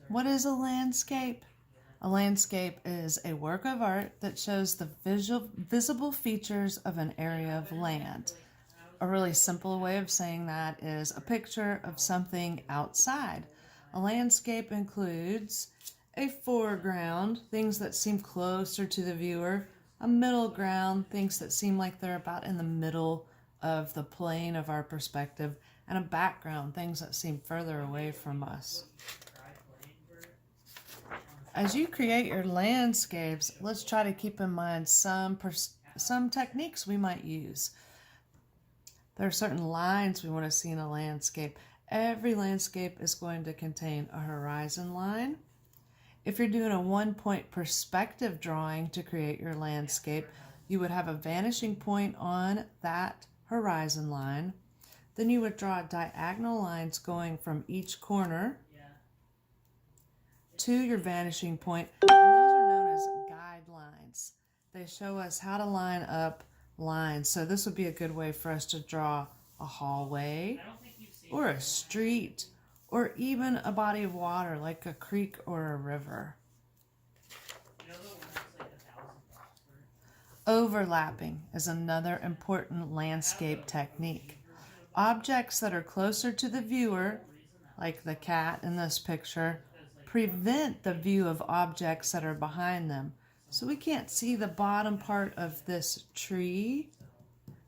What is a landscape? A landscape is a work of art that shows the visible features of an area of land. A really simple way of saying that is a picture of something outside. A landscape includes a foreground, things that seem closer to the viewer, a middle ground, things that seem like they're about in the middle of the plane of our perspective, and a background, things that seem further away from us. As you create your landscapes, let's try to keep in mind some techniques we might use. There are certain lines we want to see in a landscape. Every landscape is going to contain a horizon line. If you're doing a one-point perspective drawing to create your landscape, you would have a vanishing point on that horizon line. Then you would draw diagonal lines going from each corner to your vanishing point, and those are known as guidelines. They show us how to line up lines. So this would be a good way for us to draw a hallway or a street or even a body of water like a creek or a river. Overlapping is another important landscape technique. Objects that are closer to the viewer, like the cat in this picture, prevent the view of objects that are behind them. So we can't see the bottom part of this tree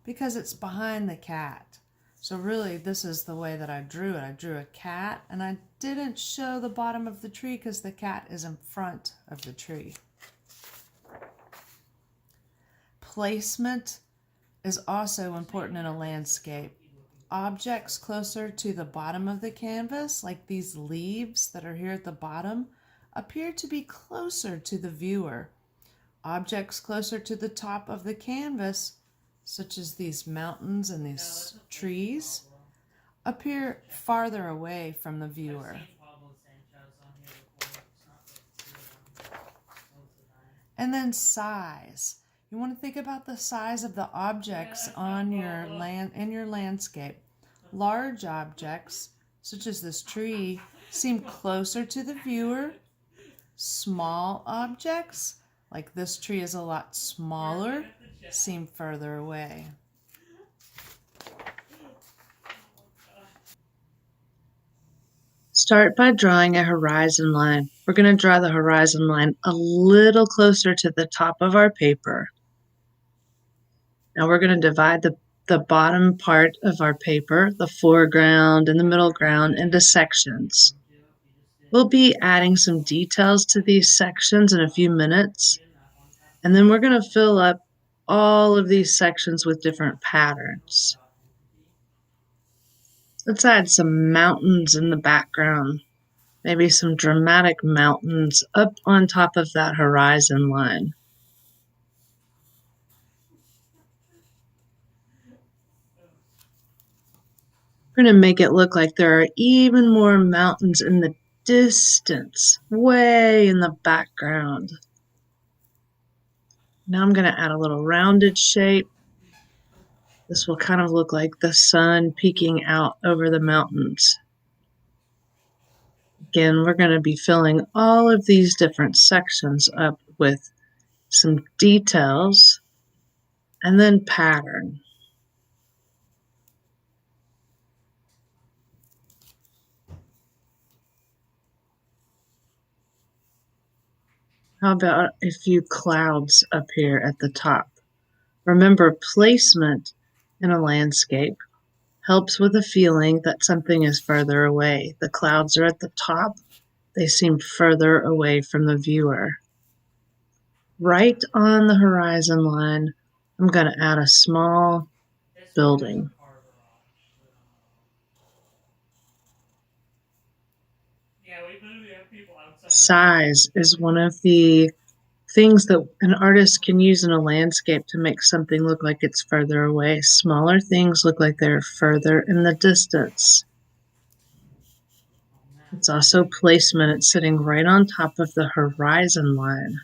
because it's behind the cat. So really, this is the way that I drew it. I drew a cat, and I didn't show the bottom of the tree because the cat is in front of the tree. Placement is also important in a landscape. Objects closer to the bottom of the canvas, like these leaves that are here at the bottom, appear to be closer to the viewer. Objects closer to the top of the canvas, such as these mountains and these trees, appear farther away from the viewer. And then size. You want to think about the size of the objects on your in your landscape. Large objects, such as this tree, seem closer to the viewer. Small objects, like this tree is a lot smaller, seem further away. Start by drawing a horizon line. We're going to draw the horizon line a little closer to the top of our paper. Now we're going to divide the bottom part of our paper, the foreground and the middle ground, into sections. We'll be adding some details to these sections in a few minutes, and then we're going to fill up all of these sections with different patterns. Let's add some mountains in the background, maybe some dramatic mountains up on top of that horizon line. We're going to make it look like there are even more mountains in the distance, way in the background. Now I'm going to add a little rounded shape. This will kind of look like the sun peeking out over the mountains. Again, we're going to be filling all of these different sections up with some details and then pattern. How about a few clouds up here at the top? Remember, placement in a landscape helps with a feeling that something is further away. The clouds are at the top. They seem further away from the viewer. Right on the horizon line, I'm going to add a small building. Size is one of the things that an artist can use in a landscape to make something look like it's further away. Smaller things look like they're further in the distance. It's also placement. It's sitting right on top of the horizon line.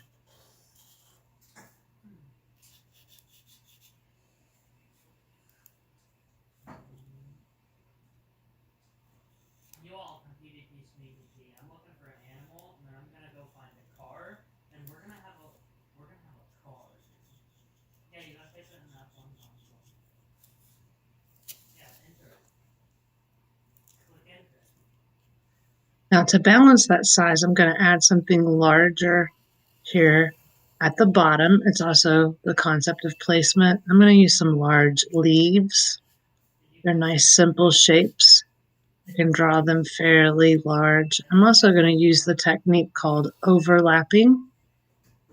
Now to balance that size, I'm going to add something larger here at the bottom. It's also the concept of placement. I'm going to use some large leaves. They're nice, simple shapes. I can draw them fairly large. I'm also going to use the technique called overlapping,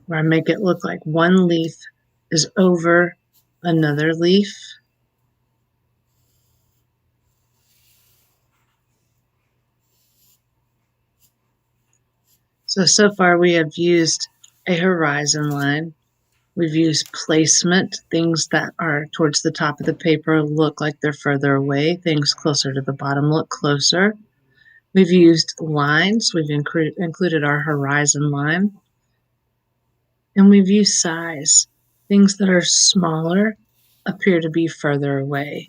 where I make it look like one leaf is over another leaf. So far we have used a horizon line. We've used placement, things that are towards the top of the paper look like they're further away, things closer to the bottom look closer. We've used lines, we've included our horizon line, and we've used size. Things that are smaller appear to be further away.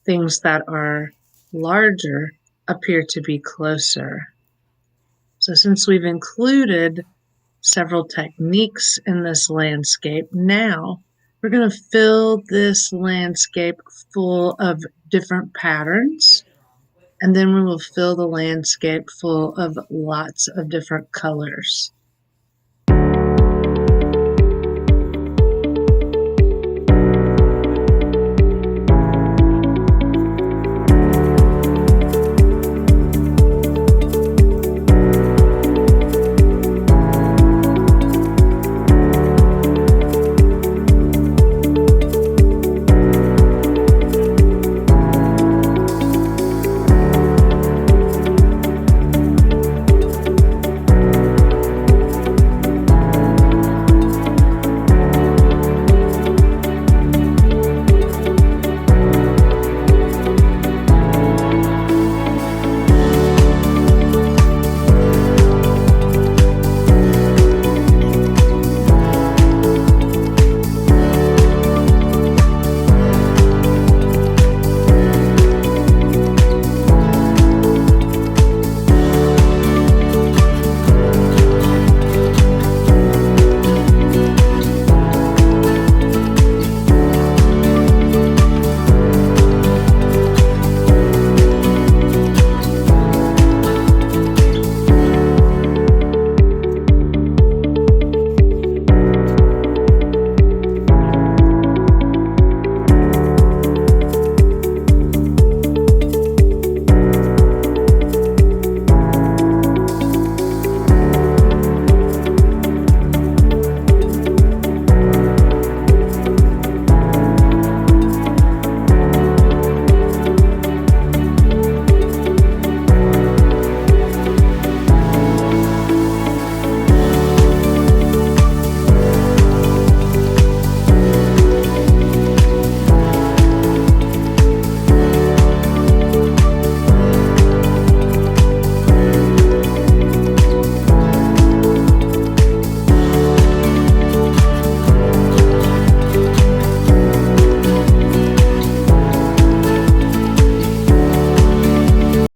Things that are larger appear to be closer. So since we've included several techniques in this landscape, now we're going to fill this landscape full of different patterns, and then we will fill the landscape full of lots of different colors.